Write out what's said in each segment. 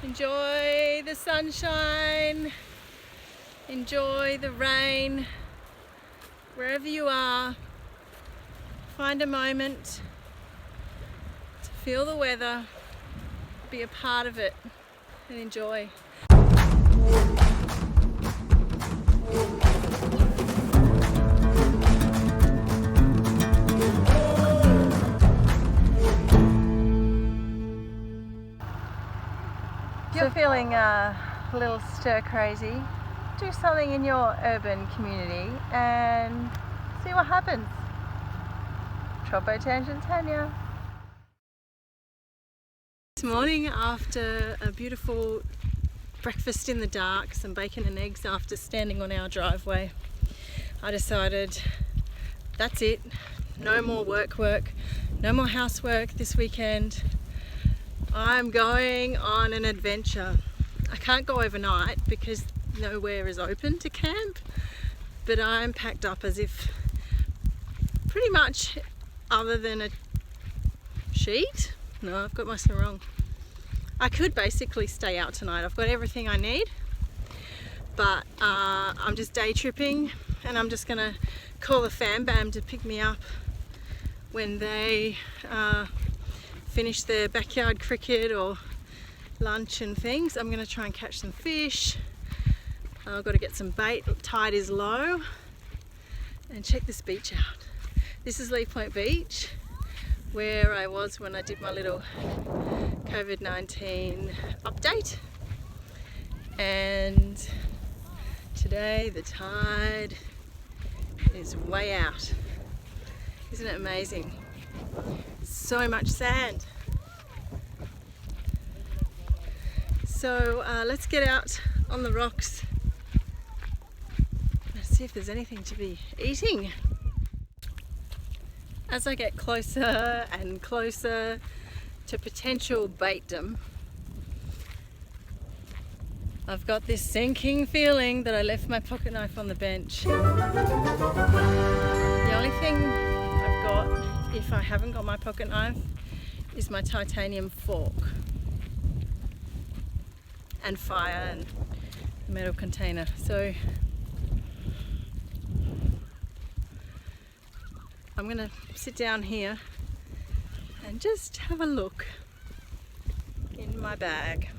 Enjoy the sunshine, enjoy the rain, wherever you are. Find a moment to feel the weather, be a part of it and enjoy. If you're feeling a little stir crazy, do something in your urban community and see what happens. Tropo Tangent Tanya. This morning, after a beautiful breakfast in the dark, some bacon and eggs after standing on our driveway, I decided that's it. No more work, no more housework this weekend. I'm going on an adventure. I can't go overnight because nowhere is open to camp, but I'm packed up as if pretty much other than a sheet. No, I've got myself wrong. I could basically stay out tonight. I've got everything I need, but I'm just day tripping and I'm just gonna call the fam bam to pick me up when they finish their backyard cricket or lunch and things. I'm gonna try and catch some fish. I've got to get some bait. Tide is low. And check this beach out. This is Lee Point Beach, where I was when I did my little COVID-19 update. And today the tide is way out. Isn't it amazing? So much sand. So let's get out on the rocks. Let's see if there's anything to be eating. As I get closer and closer to potential baitdom, I've got this sinking feeling that I left my pocket knife on the bench. The only thing I've got, if I haven't got my pocket knife, is my titanium fork and fire and the metal container. So I'm gonna sit down here and just have a look in my bag.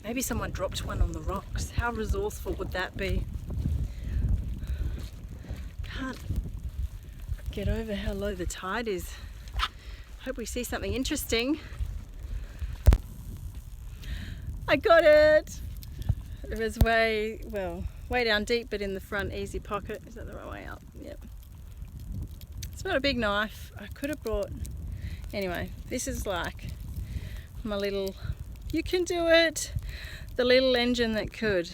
Maybe someone dropped one on the rocks. How resourceful would that be? Can't get over how low the tide is. Hope we see something interesting. I got it! It was way down deep, but in the front easy pocket. Is that the right way out? Yep. It's not a big knife. I could have brought... Anyway, this is like my little... You can do it! The little engine that could.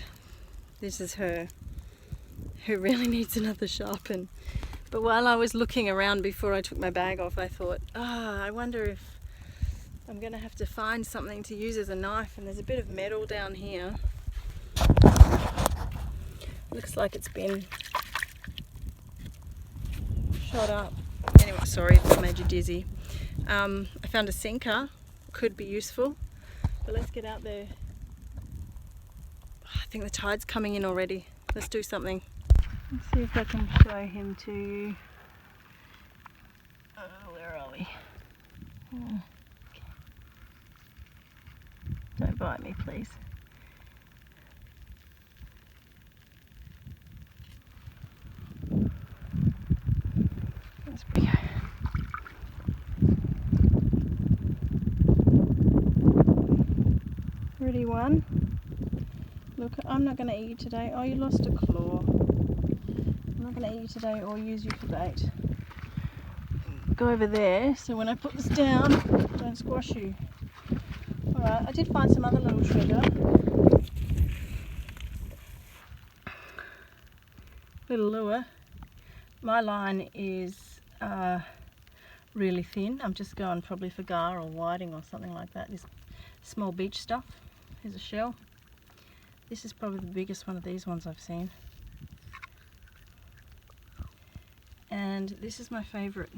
This is her, who really needs another sharpen. But while I was looking around before I took my bag off, I thought, I wonder if I'm going to have to find something to use as a knife. And there's a bit of metal down here. Looks like it's been shot up. Anyway, sorry if that made you dizzy. I found a sinker. Could be useful. But let's get out there. I think the tide's coming in already. Let's do something. Let's see if I can show him to you. Where are we? Okay. Don't bite me, please. That's pretty good. Ready, one. Look, I'm not going to eat you today. Oh, you lost a claw. I'm not going to eat you today or use you for bait. Go over there so when I put this down, don't squash you. Alright, I did find some other little treasure. Little lure. My line is really thin. I'm just going probably for grrr or whiting or something like that. This small beach stuff. Here's a shell. This is probably the biggest one of these ones I've seen. And this is my favourite.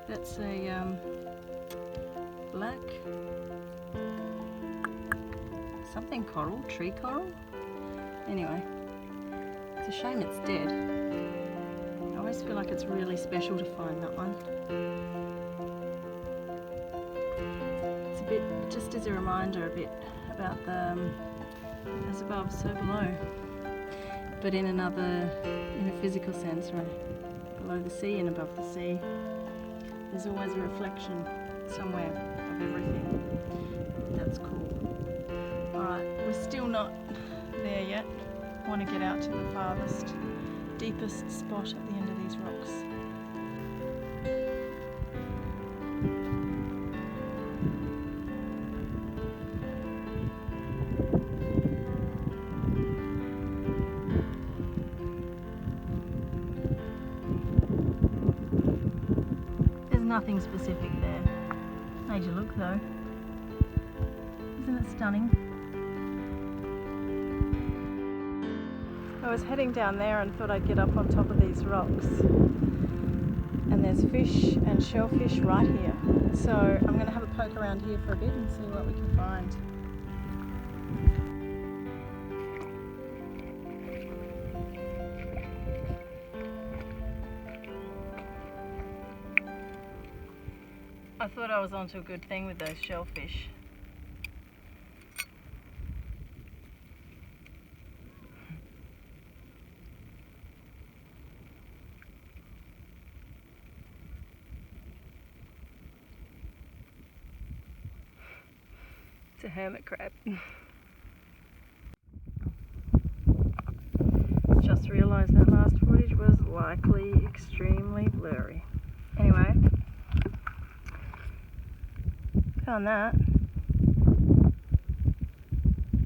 That's a lilac. Something coral, tree coral. Anyway, it's a shame it's dead. I always feel like it's really special to find that one. It's a bit, just as a reminder, a bit about the as above, so below. But in a physical sense, right? Below the sea and above the sea, there's always a reflection somewhere of everything. That's cool. Alright, we're still not there yet. I want to get out to the farthest, deepest spot at the end of these rocks. Nothing specific there. Made you look though. Isn't it stunning? I was heading down there and thought I'd get up on top of these rocks. And there's fish and shellfish right here. So I'm going to have a poke around here for a bit and see what we can find. I thought I was onto a good thing with those shellfish. It's a hermit crab. Just realised that last footage was likely extremely blurry. Anyway. Found that.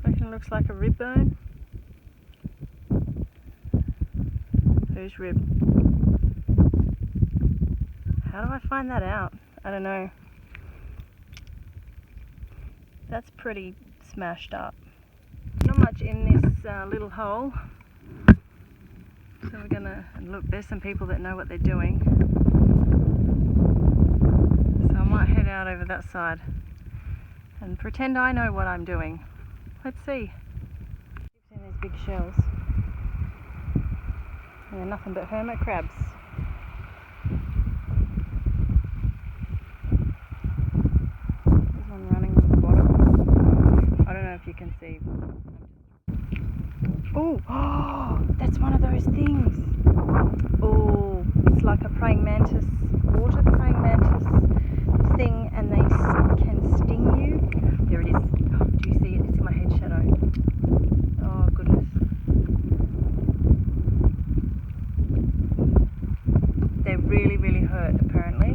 Reckon it looks like a rib bone. Whose rib? How do I find that out? I don't know. That's pretty smashed up. Not much in this little hole. So we're gonna look. There's some people that know what they're doing. Might head out over that side and pretend I know what I'm doing. Let's see. In these big shells. They're nothing but hermit crabs. There's one running on the bottom. I don't know if you can see. Oh, that's one of those things. Oh, it's like a praying mantis, water praying mantis thing, and they can sting you. There it is. Oh, do you see it? It's in my head shadow. Oh goodness. They really, really hurt apparently.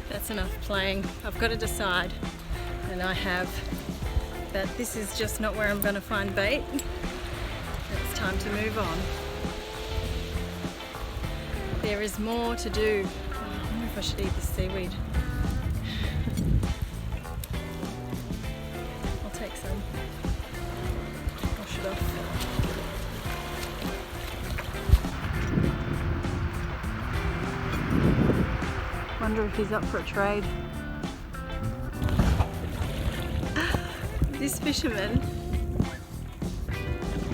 That's enough playing. I've got to decide, and I have, that this is just not where I'm going to find bait. It's time to move on. There is more to do. I wonder if I should eat this seaweed. I'll take some. Wash it off. Wonder if he's up for a trade. This fisherman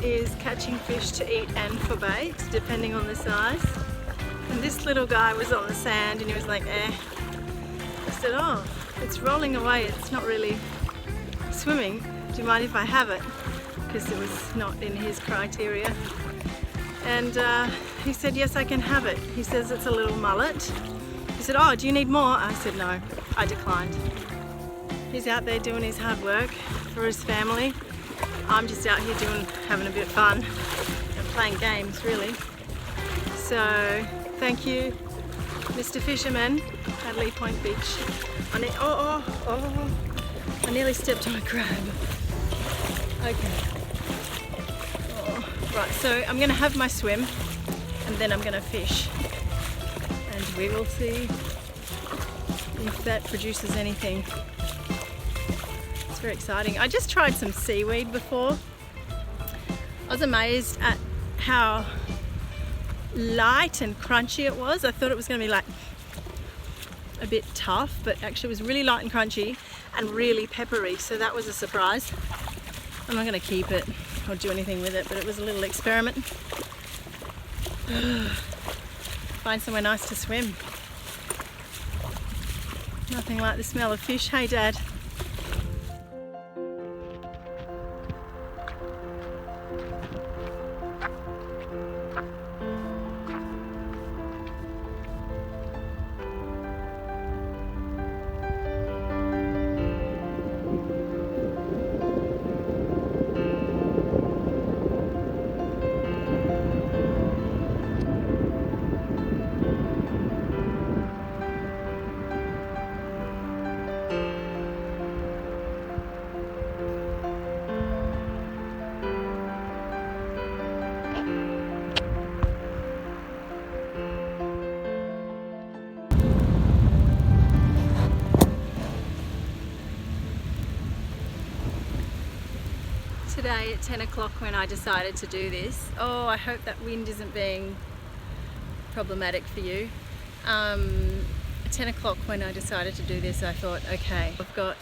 is catching fish to eat and for bait, depending on the size. And this little guy was on the sand and he was like, eh. I said, oh, it's rolling away, it's not really swimming. Do you mind if I have it? Because it was not in his criteria. And he said, yes, I can have it. He says it's a little mullet. He said, oh, do you need more? I said, no, I declined. He's out there doing his hard work for his family. I'm just out here having a bit of fun and playing games, really. So, thank you, Mr. Fisherman at Lee Point Beach. I nearly stepped on a crab. Okay. Oh, right, so I'm gonna have my swim and then I'm going to fish, and we will see if that produces anything. It's very exciting. I just tried some seaweed before. I was amazed at how light and crunchy it was. I thought it was going to be like a bit tough, but actually it was really light and crunchy and really peppery, so that was a surprise. I'm not going to keep it or do anything with it, but it was a little experiment. Find somewhere nice to swim. Nothing like the smell of fish, hey Dad? Today at 10 o'clock when I decided to do this. Oh, I hope that wind isn't being problematic for you. At 10 o'clock when I decided to do this, I thought, okay, I've got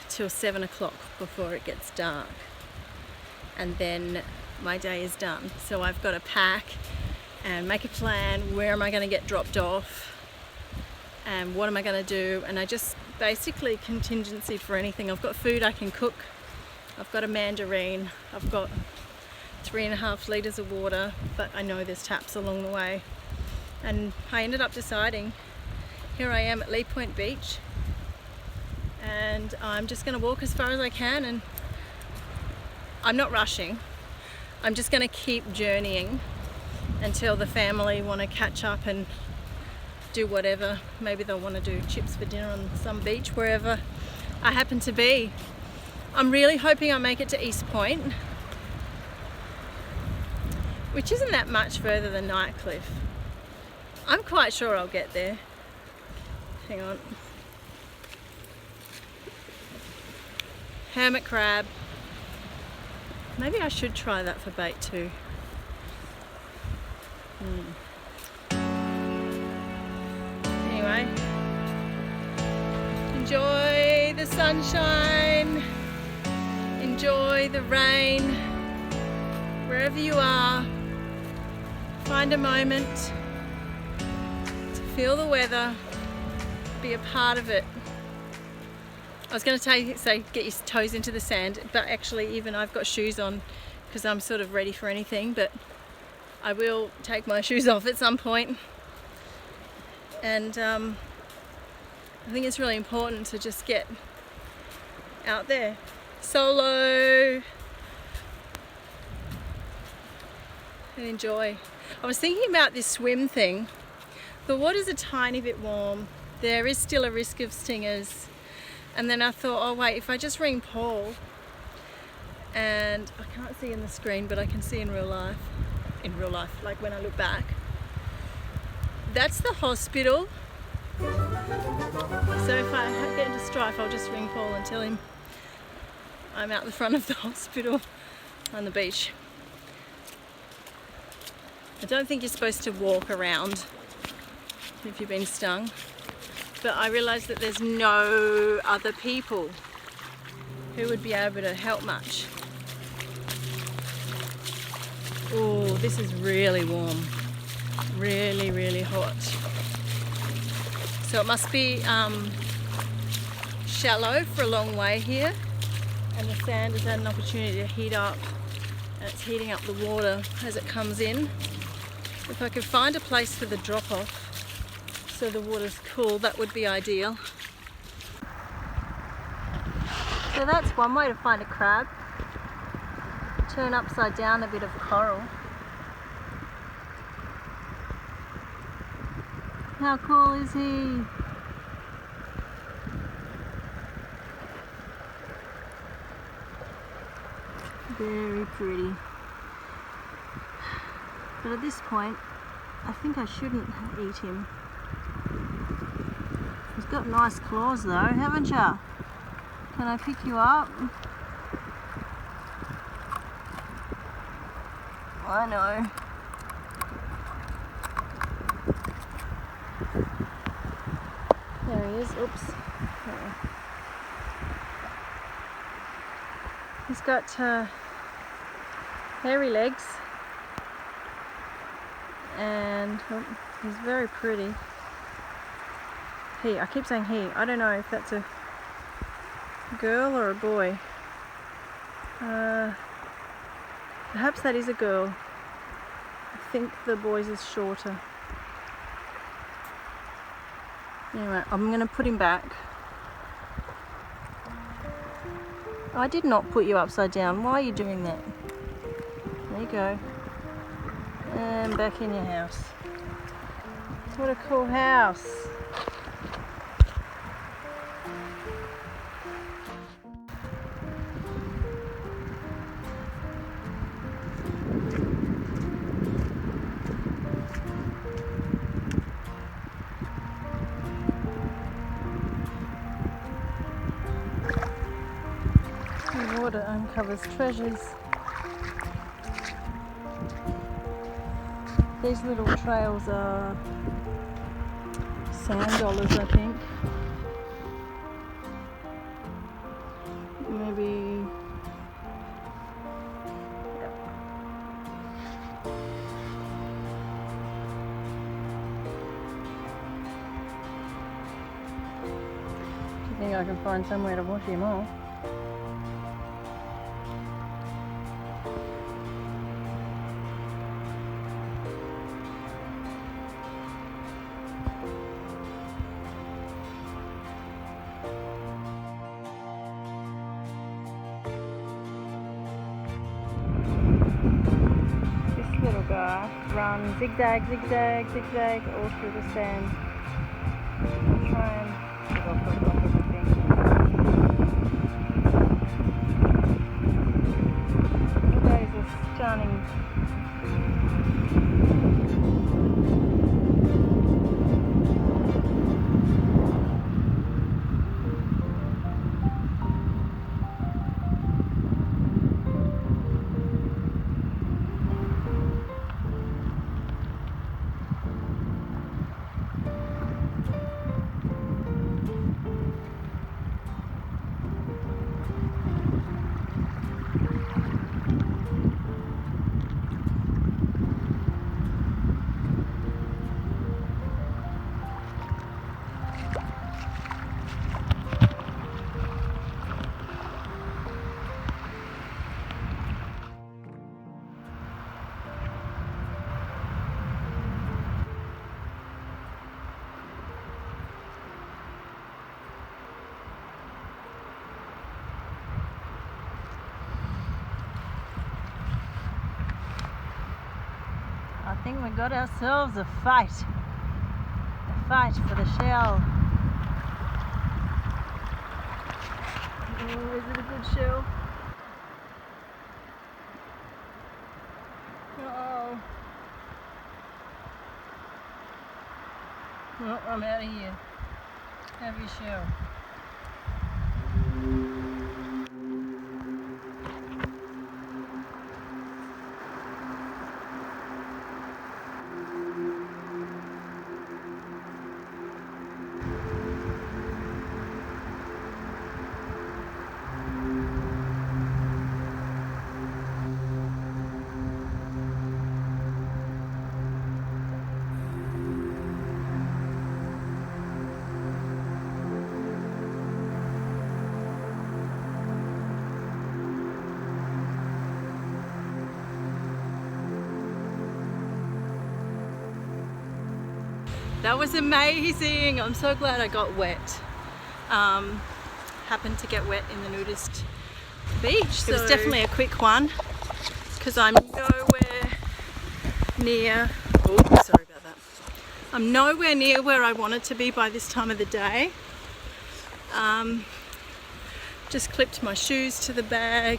till 7 o'clock before it gets dark, and then my day is done. So I've got to pack and make a plan. Where am I going to get dropped off? And what am I going to do? And I just basically contingency for anything. I've got food I can cook. I've got a mandarine, I've got 3.5 litres of water, but I know there's taps along the way. And I ended up deciding, here I am at Lee Point Beach, and I'm just going to walk as far as I can, and I'm not rushing. I'm just going to keep journeying until the family want to catch up and do whatever. Maybe they'll want to do chips for dinner on some beach, wherever I happen to be. I'm really hoping I make it to East Point, which isn't that much further than Nightcliff. I'm quite sure I'll get there. Hang on. Hermit crab. Maybe I should try that for bait too. Anyway, enjoy the sunshine. Enjoy the rain, wherever you are. Find a moment to feel the weather, be a part of it. I was going to say get your toes into the sand, but actually even I've got shoes on because I'm sort of ready for anything, but I will take my shoes off at some point. And I think it's really important to just get out there. Solo and enjoy. I was thinking about this swim thing. The water's a tiny bit warm. There is still a risk of stingers. And then I thought, oh wait, if I just ring Paul, and I can't see in the screen, but I can see in real life, like when I look back. That's the hospital. So if I get into strife, I'll just ring Paul and tell him I'm out the front of the hospital on the beach. I don't think you're supposed to walk around if you've been stung, but I realised that there's no other people who would be able to help much. Oh, this is really warm, really, really hot. So it must be shallow for a long way here. And the sand has had an opportunity to heat up, and it's heating up the water as it comes in. If I could find a place for the drop off so the water's cool, that would be ideal. So that's one way to find a crab. Turn upside down a bit of coral. How cool is he? Very pretty. But at this point, I think I shouldn't eat him. He's got nice claws though, haven't ya? Can I pick you up? I know. There he is. Oops. There. He's got hairy legs and he's very pretty. He, I keep saying he. I don't know if that's a girl or a boy. Perhaps that is a girl. I think the boy's is shorter. Anyway, I'm going to put him back. I did not put you upside down. Why are you doing that? There you go. And back in your house. What a cool house. The water uncovers treasures. These little trails are sand dollars, I think. Maybe. Yep. Do you think I can find somewhere to wash him off? Little guy run zigzag, zigzag, zigzag all through the sand. I'll try and get off the top of the thing. That is a stunning. I think we got ourselves a fight. A fight for the shell. Oh, is it a good shell? Uh-oh. Oh, I'm out of here. Have your shell. That was amazing. I'm so glad I got wet. Happened to get wet in the nudist beach. So it was definitely a quick one because I'm nowhere near, oh, sorry about that. I'm nowhere near where I wanted to be by this time of the day. Just clipped my shoes to the bag.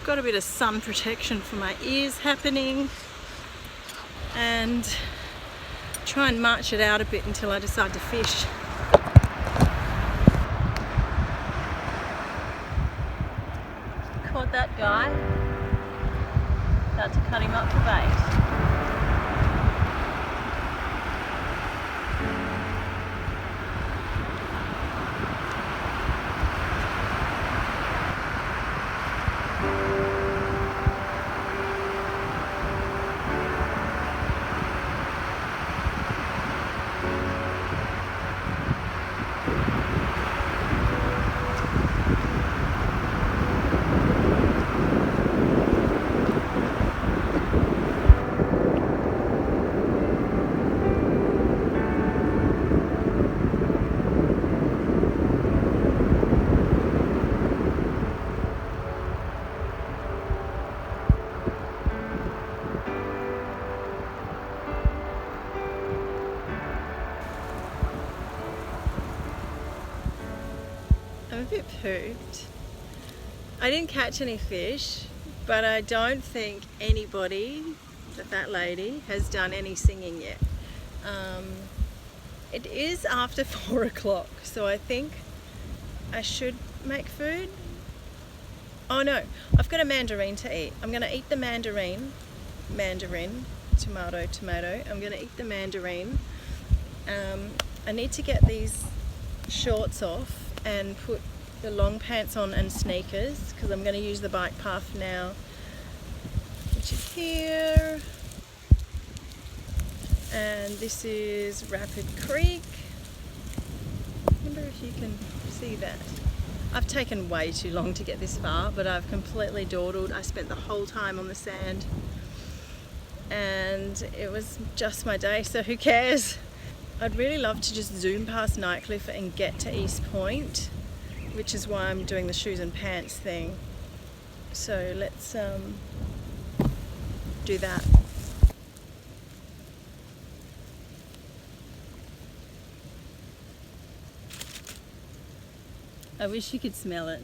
Got a bit of sun protection for my ears happening. and try and march it out a bit until I decide to fish. Caught that guy. About to cut him up for bait. I'm a bit pooped. I didn't catch any fish, but I don't think anybody, that lady, has done any singing yet. It is after 4 o'clock, so I think I should make food. Oh no, I've got a mandarin to eat. I'm gonna eat the mandarin, tomato, I'm gonna eat the mandarin. I need to get these shorts off and put the long pants on and sneakers, because I'm going to use the bike path now, which is here, and this is Rapid Creek. I wonder if you can see that. I've taken way too long to get this far, but I've completely dawdled. I spent the whole time on the sand and it was just my day, so who cares? I'd really love to just zoom past Nightcliff and get to East Point, which is why I'm doing the shoes and pants thing. So let's do that. I wish you could smell it.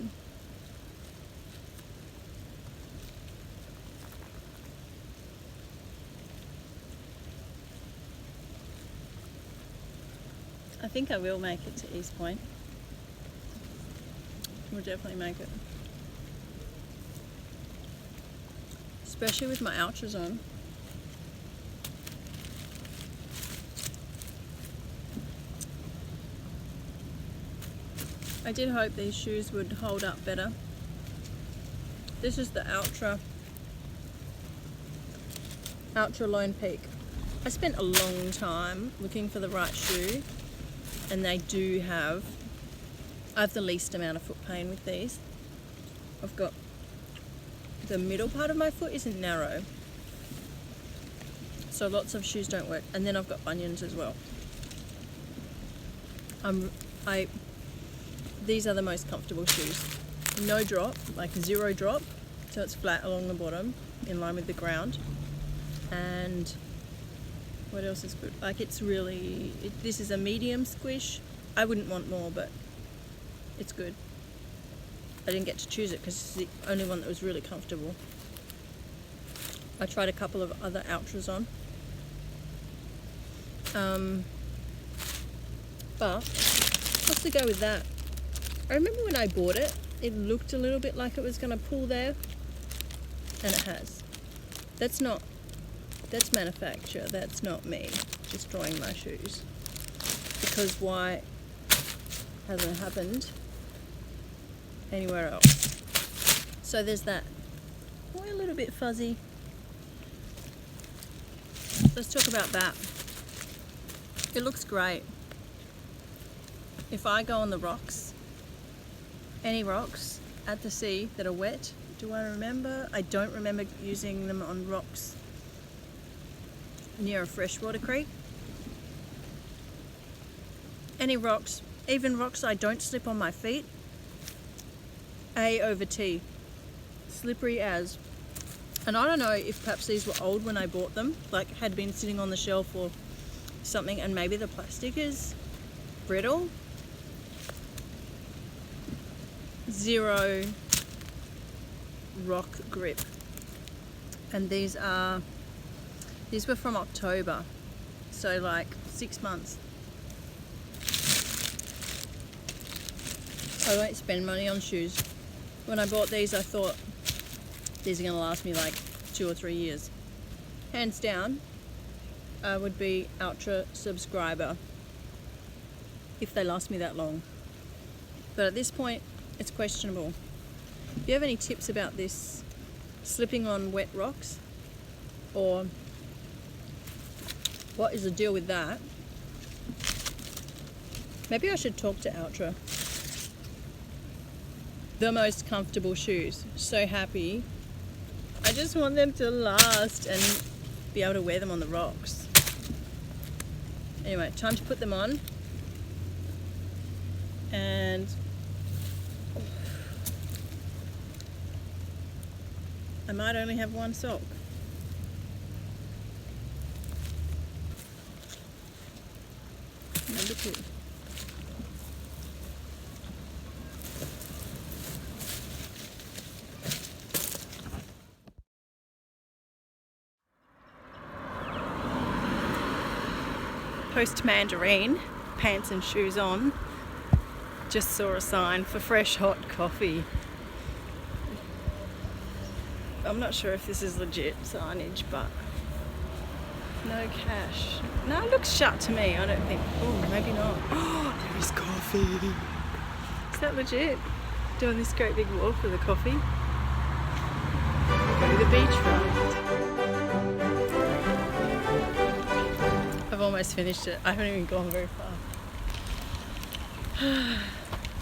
I think I will make it to East Point. We'll definitely make it. Especially with my ultras on. I did hope these shoes would hold up better. This is the Ultra Lone Peak. I spent a long time looking for the right shoe, and they do have, I have the least amount of foot pain with these. I've got, the middle part of my foot isn't narrow, so lots of shoes don't work. And then I've got bunions as well. These are the most comfortable shoes. No drop, like 0 drop, so it's flat along the bottom, in line with the ground. And what else is good? Like it's really, this is a medium squish. I wouldn't want more, but it's good. I didn't get to choose it because it's the only one that was really comfortable. I tried a couple of other Ultras on. But what's to go with that? I remember when I bought it, it looked a little bit like it was going to pull there, and it has. That's manufacture, that's not me destroying my shoes. Because why hasn't happened anywhere else? So there's that. Oh, a little bit fuzzy. Let's talk about that. It looks great. If I go on the rocks, any rocks at the sea that are wet, do I remember? I don't remember using them on rocks near a freshwater creek. Any rocks, even rocks I don't slip on my feet, A over T. Slippery as. And I don't know if perhaps these were old when I bought them, like had been sitting on the shelf or something, and maybe the plastic is brittle. 0 rock grip. And these are These were from October, so like 6 months. I won't spend money on shoes. When I bought these, I thought these are going to last me like 2 or 3 years. Hands down, I would be ultra subscriber if they last me that long. But at this point, it's questionable. Do you have any tips about this slipping on wet rocks? Or what is the deal with that? Maybe I should talk to Ultra. The most comfortable shoes. So happy. I just want them to last and be able to wear them on the rocks. Anyway, time to put them on. And I might only have one sock. Number 2. Post Mandarin, pants and shoes on, just saw a sign for fresh hot coffee. I'm not sure if this is legit signage, but no cash. No, it looks shut to me. I don't think. Oh, maybe not. Oh, there is coffee. Is that legit? Doing this great big walk for the coffee. Go to the beachfront. I've almost finished it. I haven't even gone very far.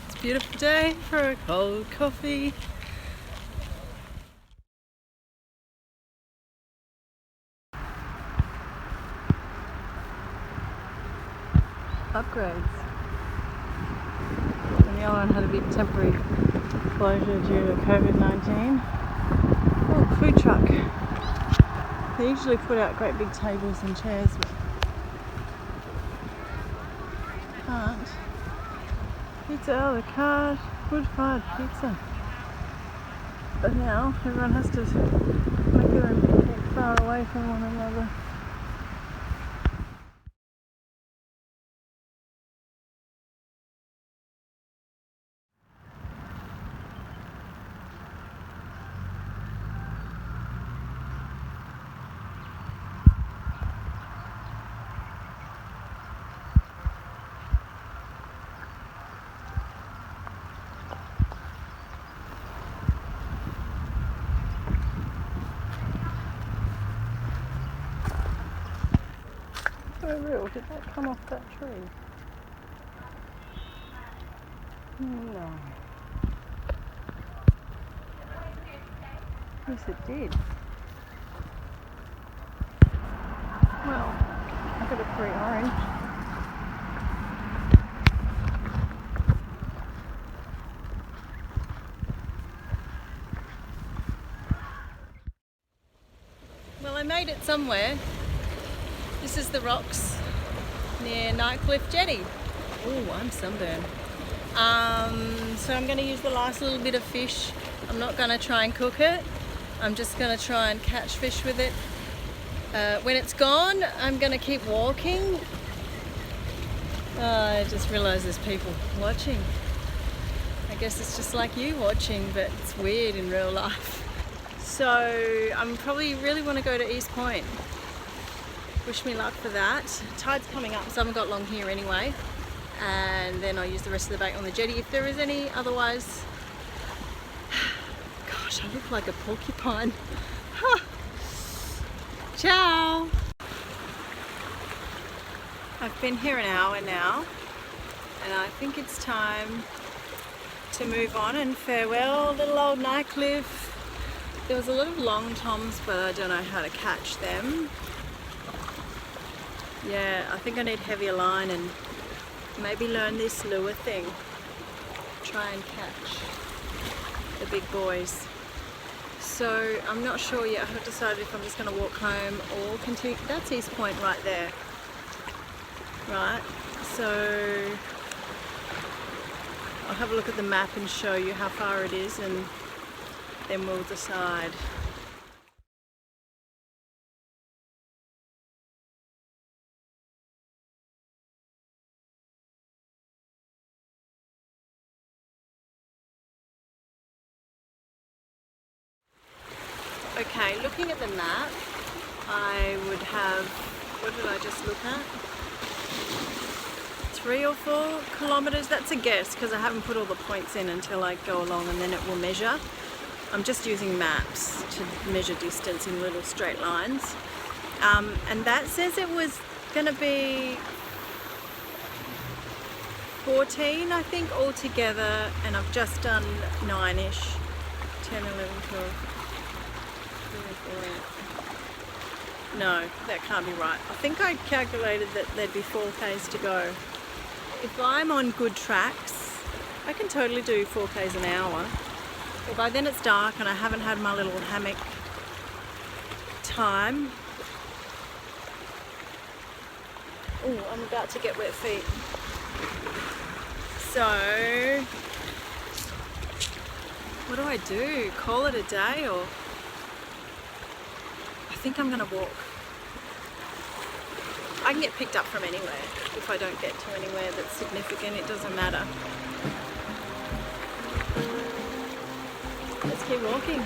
It's a beautiful day for a cold coffee. Upgrades. And the other one had a big temporary closure due to COVID-19. Oh, food truck. They usually put out great big tables and chairs, but can't. Pizza a la carte, wood-fired pizza. But now everyone has to make their own picnic far away from one another. So real, did that come off that tree? No. Yes, it did. Well, I got a free orange. Well, I made it somewhere. This is the rocks near Nightcliff Jetty. Oh, I'm sunburned. So I'm going to use the last little bit of fish. I'm not going to try and cook it. I'm just going to try and catch fish with it. When it's gone, I'm going to keep walking. I just realised there's people watching. I guess it's just like you watching, but it's weird in real life. So I'm probably really want to go to East Point. Wish me luck for that. Tide's coming up, so I haven't got long here anyway. And then I'll use the rest of the bait on the jetty if there is any. Otherwise, gosh, I look like a porcupine. Ciao. I've been here an hour now, and I think it's time to move on and farewell little old Nightcliff. There was a lot of long toms, but I don't know how to catch them. Yeah, I think I need heavier line and maybe learn this lure thing. Try and catch the big boys. So I'm not sure yet. I haven't decided if I'm just going to walk home or continue. That's East Point right there. Right, so I'll have a look at the map and show you how far it is, and then we'll decide. Okay, looking at the map, I would have, what did I just look at? 3 or 4 kilometers, that's a guess because I haven't put all the points in until I go along and then it will measure. I'm just using maps to measure distance in little straight lines. And that says it was going to be 14, I think, altogether, and I've just done 9-ish. 10, 11, 12, 13, 14. No, that can't be right. I think I calculated that there'd be 4 Ks to go. If I'm on good tracks, I can totally do 4 Ks an hour. But by then it's dark and I haven't had my little hammock time. Oh, I'm about to get wet feet. So, what do I do? Call it a day, or I think I'm gonna walk. I can get picked up from anywhere. If I don't get to anywhere that's significant, it doesn't matter. Let's keep walking.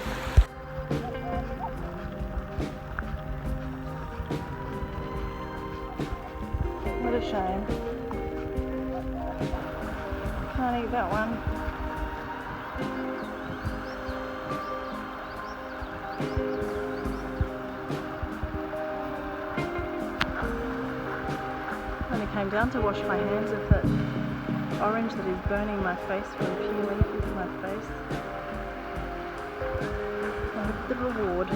What a shame. Can't eat that one. Only came down to wash my hands of that orange that is burning my face from peeling into my face. And the reward.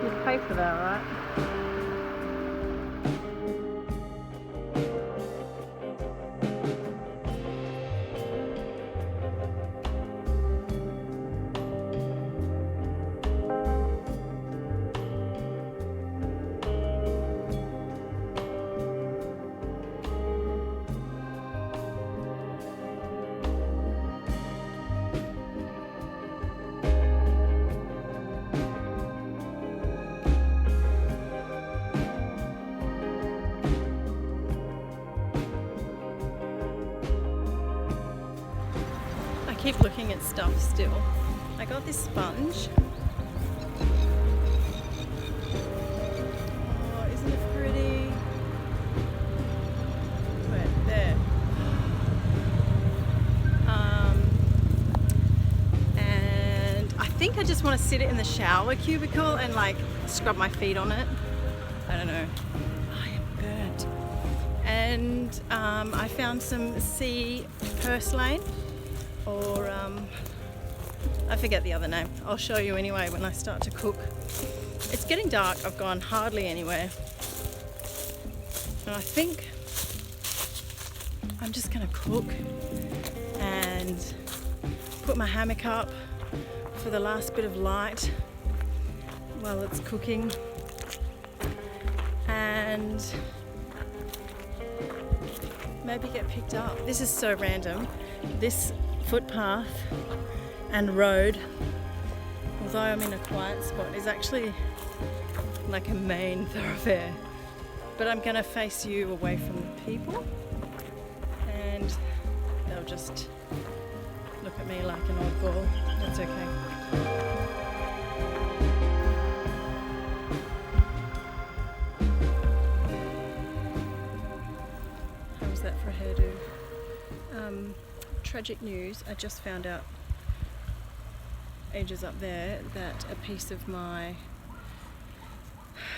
You'd pay for that, right? Keep looking at stuff still. I got this sponge. Oh, isn't it pretty? Right there. And I think I just want to sit it in the shower cubicle and like scrub my feet on it. I don't know. I am burnt. And I found some sea purslane. Or I forget the other name. I'll show you anyway when I start to cook. It's getting dark. I've gone hardly anywhere. And I think I'm just going to cook and put my hammock up for the last bit of light while it's cooking. And maybe get picked up. This is so random. This footpath and road, although I'm in a quiet spot, is actually like a main thoroughfare, but I'm gonna face you away from the people and they'll just look at me like an oddball. That's okay. How was that for a hairdo? Tragic news, I just found out ages up there that a piece of my,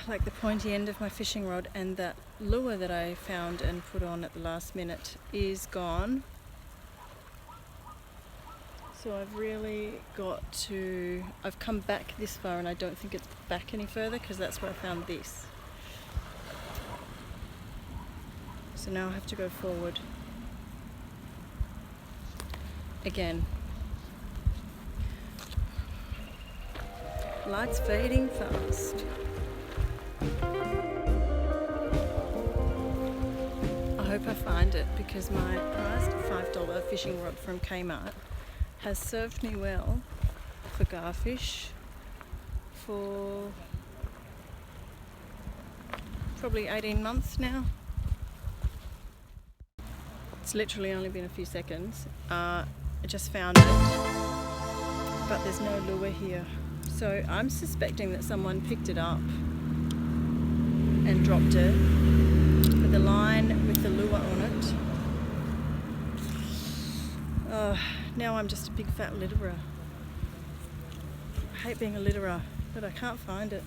like the pointy end of my fishing rod and that lure that I found and put on at the last minute is gone. So I've really got to, I've come back this far and I don't think it's back any further because that's where I found this. So now I have to go forward. Again. Light's fading fast. I hope I find it because my prized $5 fishing rod from Kmart has served me well for garfish for probably 18 months now. It's literally only been a few seconds. I just found it, but there's no lure here. So I'm suspecting that someone picked it up and dropped it with the line with the lure on it. Oh, now I'm just a big fat litterer. I hate being a litterer, but I can't find it.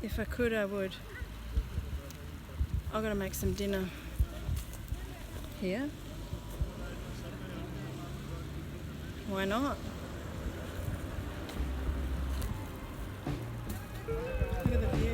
If I could, I would. I've got to make some dinner here. Why not? Look at the view.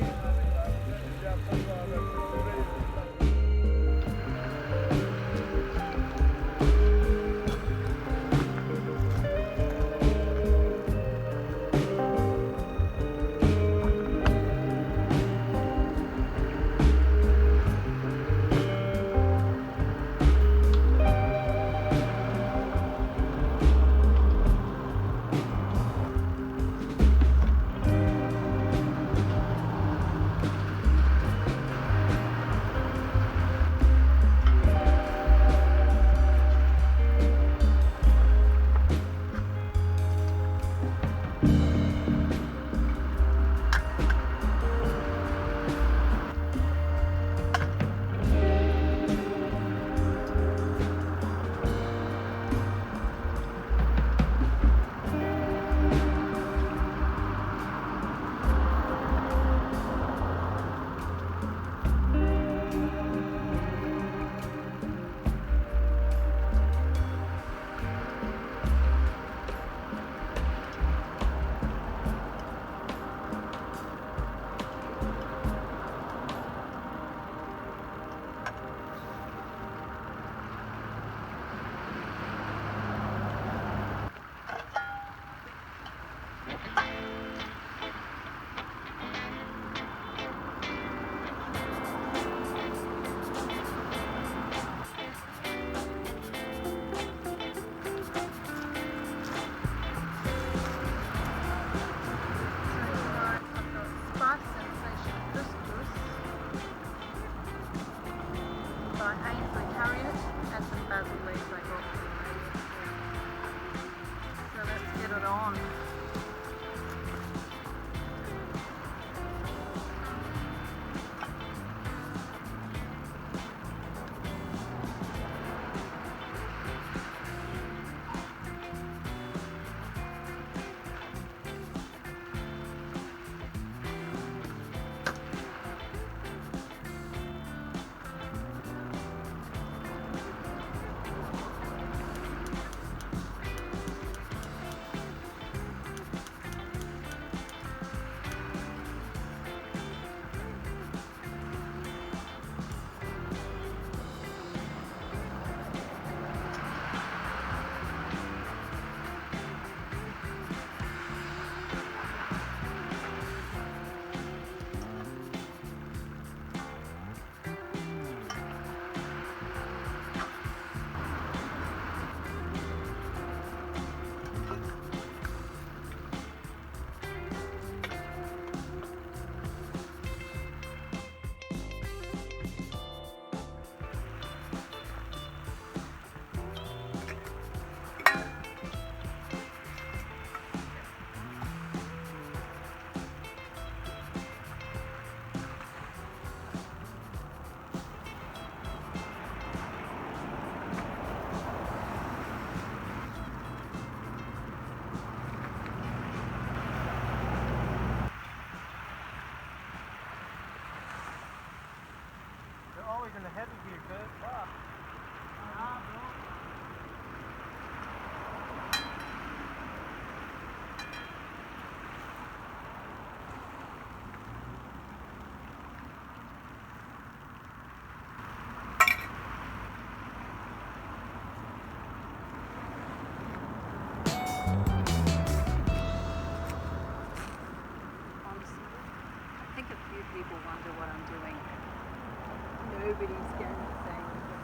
Precarious and some basil leaves I got from the radio. So let's get it on. Always in the heavy gear, good. Wow. Honestly, I think a few people wonder what I'm doing. Nobody's going to say anything.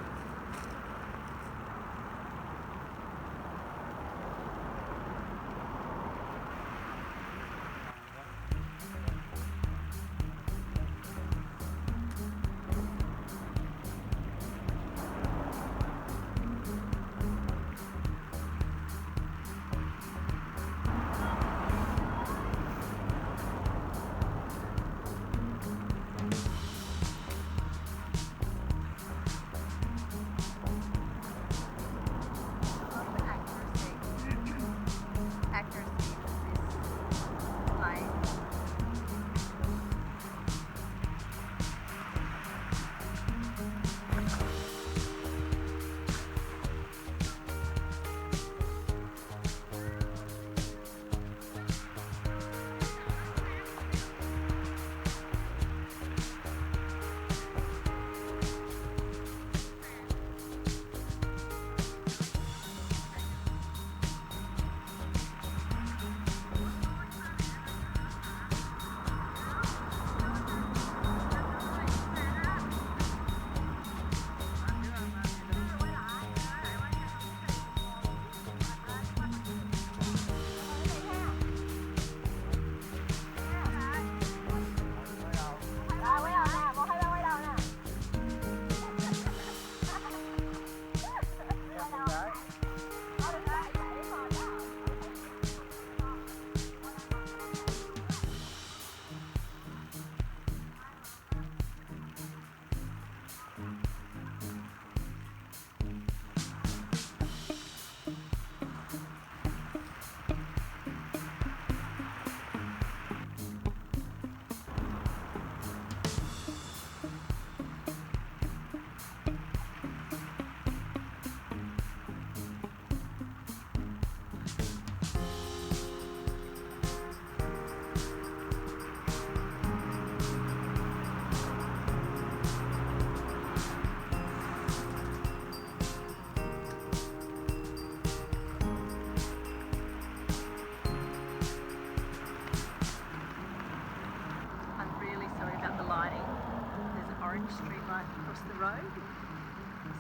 orange street light across the road,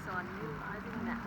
so I'm utilising that.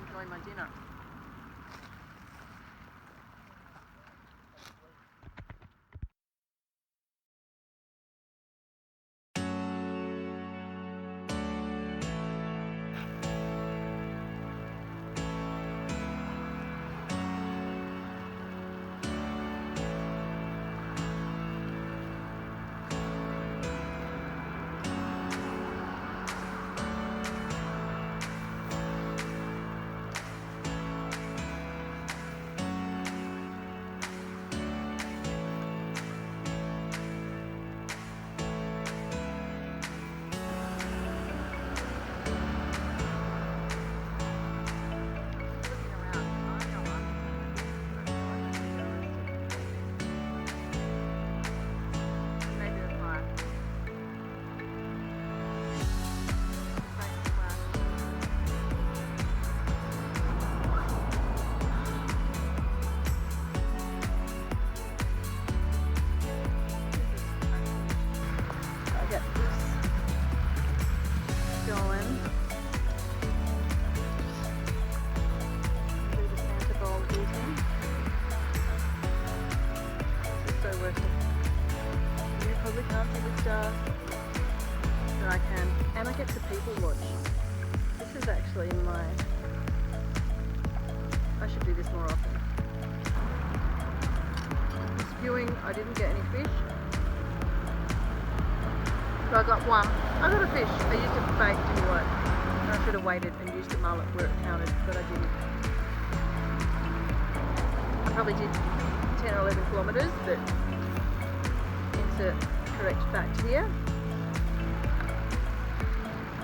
Enjoy my dinner. But I can, and I get to people watch. This is actually I should do this more often. Spewing, I didn't get any fish. So I got one. I got a fish. I used it for bait, didn't work. And I should have waited and used a mullet where it counted, but I didn't. I probably did 10 or 11 kilometres, but insert correct fact here.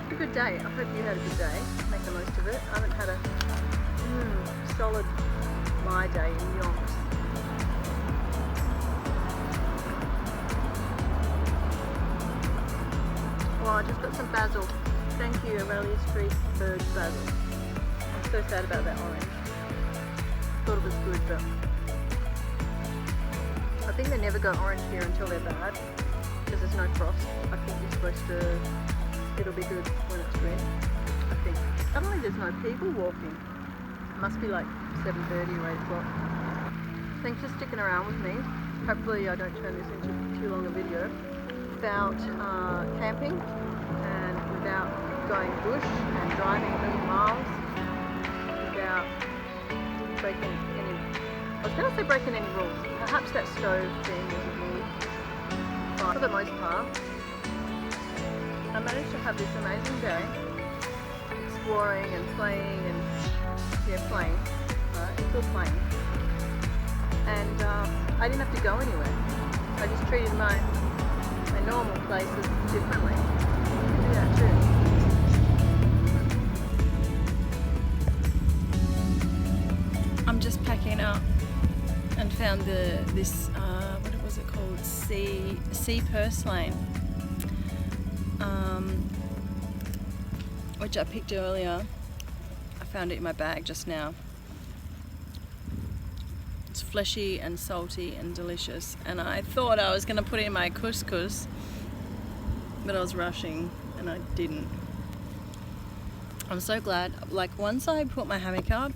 A good day. I hope you had a good day. Make the most of it. I haven't had a solid my day in yonks. Oh, I just got some basil. Thank you, Aurelia Street Bird basil. I'm so sad about that orange. Thought it was good, but I think they never go orange here until they're bad because there's no frost. I think you're supposed to, it'll be good when it's red. I think. Suddenly there's no people walking. It must be like 7:30 or 8 o'clock. Thanks for sticking around with me. Hopefully I don't turn this into too long a video about camping and without going bush and driving many miles without breaking any, I was going to say breaking any rules. Perhaps that stove thing was a rule. But for the most part, I managed to have this amazing day exploring and playing and playing, right? It's still playing. And I didn't have to go anywhere. I just treated my normal places differently. You can do that too. I'm just packing up and found this what was it called? Sea purslane, which I picked earlier. I found it in my bag just now. It's fleshy and salty and delicious, and I thought I was going to put it in my couscous, but I was rushing and I didn't. I'm so glad. Like, once I put my hammock up,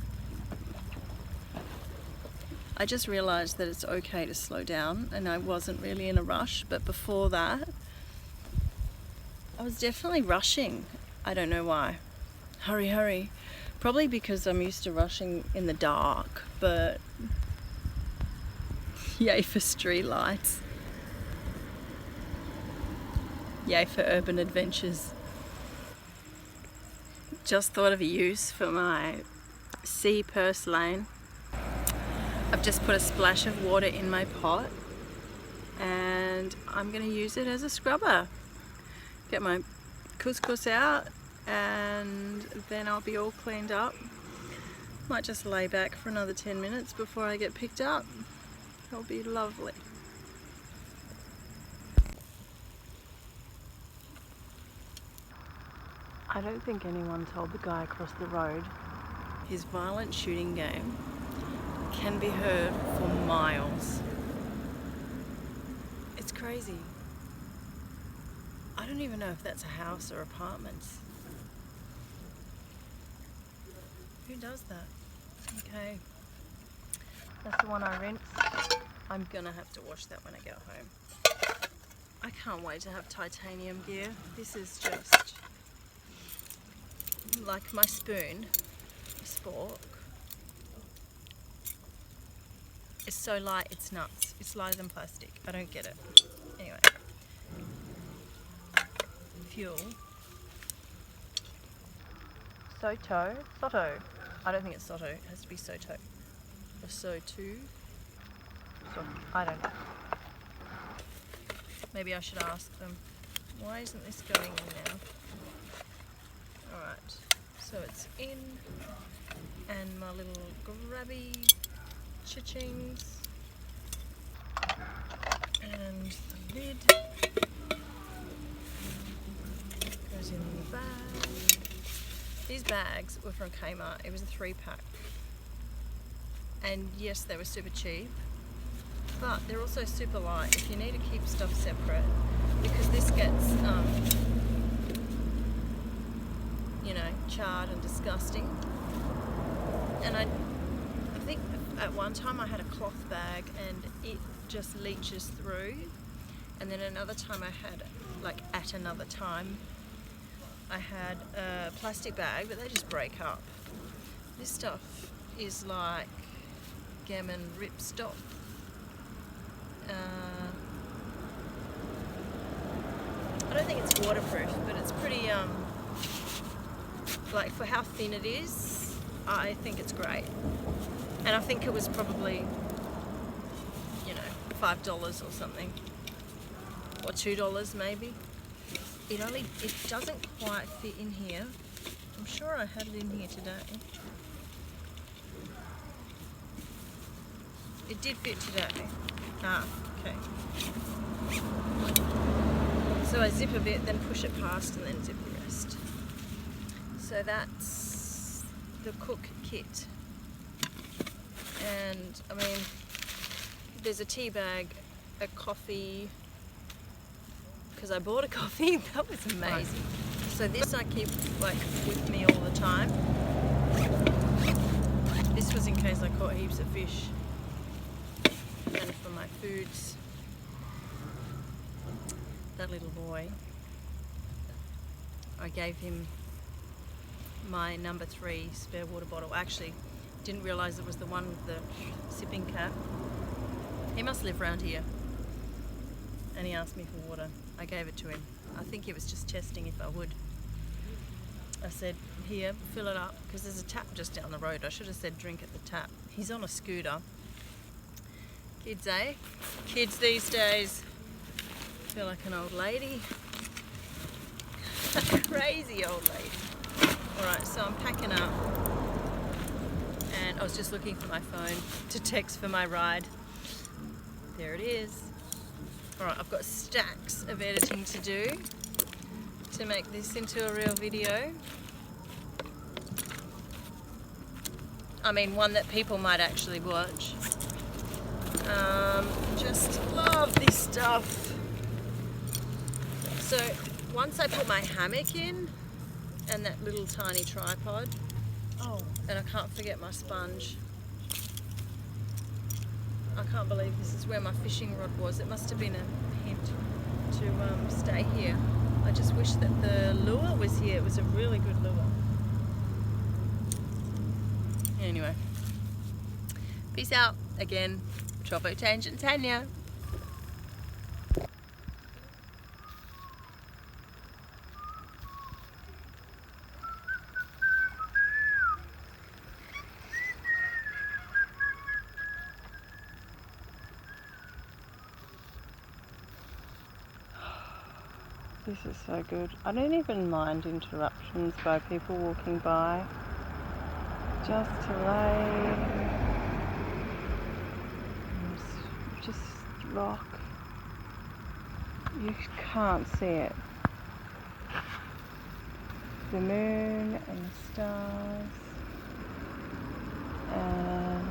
I just realized that it's okay to slow down, and I wasn't really in a rush. But before that, I was definitely rushing. I don't know why. Hurry, hurry. Probably because I'm used to rushing in the dark, but yay for street lights. Yay for urban adventures. Just thought of a use for my sea purslane. I've just put a splash of water in my pot and I'm going to use it as a scrubber. Get my couscous out and then I'll be all cleaned up. Might just lay back for another 10 minutes before I get picked up. It'll be lovely. I don't think anyone told the guy across the road his violent shooting game can be heard for miles. It's crazy. I don't even know if that's a house or apartments. Who does that? Okay. That's the one I rent. I'm gonna have to wash that when I get home. I can't wait to have titanium gear. This is just like my spoon, a spork. It's so light, it's nuts. It's lighter than plastic. I don't get it. Anyway. Fuel. SOTO. SOTO. I don't think it's SOTO. It has to be SOTO. Or SOTO. I don't know. Maybe I should ask them. Why isn't this going in now? Alright. So it's in. And my little grabby cha-chings. And the lid goes in the bag. These bags were from Kmart. It was a 3-pack. And yes, they were super cheap, but they're also super light if you need to keep stuff separate, because this gets, you know, charred and disgusting. And I think at one time I had a cloth bag and it just leaches through, and then another time at another time I had a plastic bag, but they just break up. This stuff is like gammon ripstop. I don't think it's waterproof, but it's pretty, like for how thin it is, I think it's great. And I think it was probably, you know, $5 or something, or $2 maybe. It doesn't quite fit in here. I'm sure I had it in here today. It did fit today. Ah, okay. So I zip a bit, then push it past, and then zip the rest. So that's the cook kit. And I mean, there's a tea bag, a coffee, because I bought a coffee. That was amazing. So this I keep like with me all the time. This was in case I caught heaps of fish. And for my foods, that little boy, I gave him my number 3 spare water bottle. Actually, didn't realise it was the one with the sipping cap. He must live around here. And he asked me for water. I gave it to him. I think he was just testing if I would. I said, here, fill it up, because there's a tap just down the road. I should have said drink at the tap. He's on a scooter. Kids, eh? Kids these days. I feel like an old lady. A crazy old lady. Alright, so I'm packing up. And I was just looking for my phone to text for my ride. There it is. Alright, I've got stacks of editing to do to make this into a real video. I mean, one that people might actually watch. Just love this stuff. So once I put my hammock in and that little tiny tripod, and I can't forget my sponge. I can't believe this is where my fishing rod was. It must have been a hint to stay here. I just wish that the lure was here. It was a really good lure. Anyway, peace out again. Tropo Tangent Tanya. This is so good. I don't even mind interruptions by people walking by. Just to lay and just rock. You can't see it. The moon and the stars. And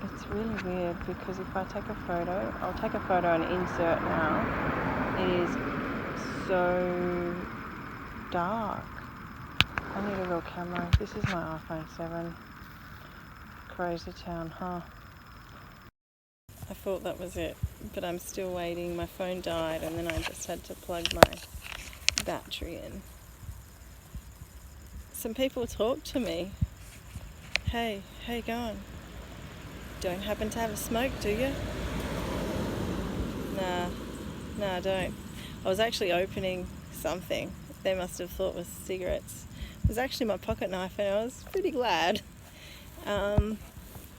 it's really weird because if I take a photo, I'll take a photo and insert now. It is so dark. I need a real camera. This is my iPhone 7. Crazy town, huh? I thought that was it, but I'm still waiting. My phone died and then I just had to plug my battery in. Some people talk to me. Hey, how you going? Don't happen to have a smoke, do you? Nah, I don't. I was actually opening something. They must have thought it was cigarettes. It was actually my pocket knife and I was pretty glad.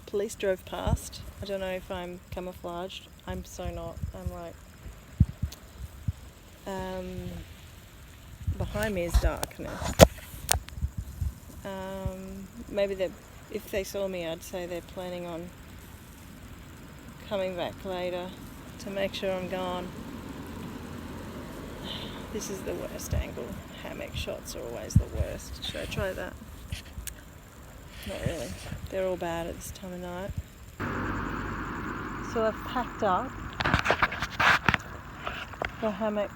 Police drove past. I don't know if I'm camouflaged. I'm so not. I'm like... behind me is darkness. Maybe if they saw me, I'd say they're planning on coming back later to make sure I'm gone. This is the worst angle. Hammock shots are always the worst. Should I try that? Not really. They're all bad at this time of night. So I've packed up the hammock.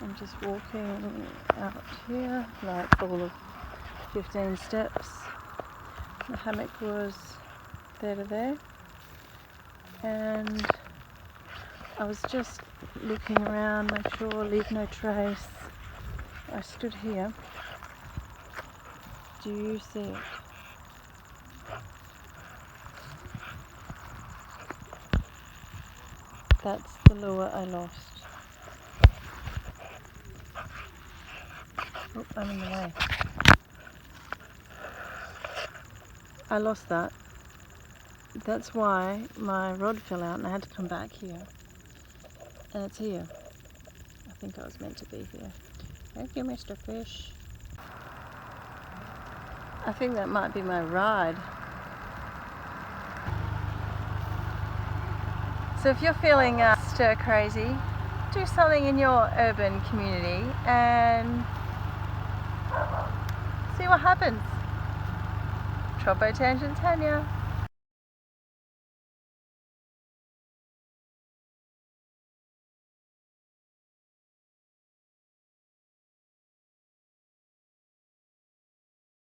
I'm just walking out here, like all of 15 steps. The hammock was there to there. And I was just looking around, make sure, leave no trace. I stood here. Do you see it? That's the lure I lost. Oh, I'm in the way. I lost that. That's why my rod fell out and I had to come back here. And it's here. I think I was meant to be here. Thank you, Mr. Fish. I think that might be my ride. So if you're feeling stir crazy, do something in your urban community and see what happens. Tropo Tangent Tanya.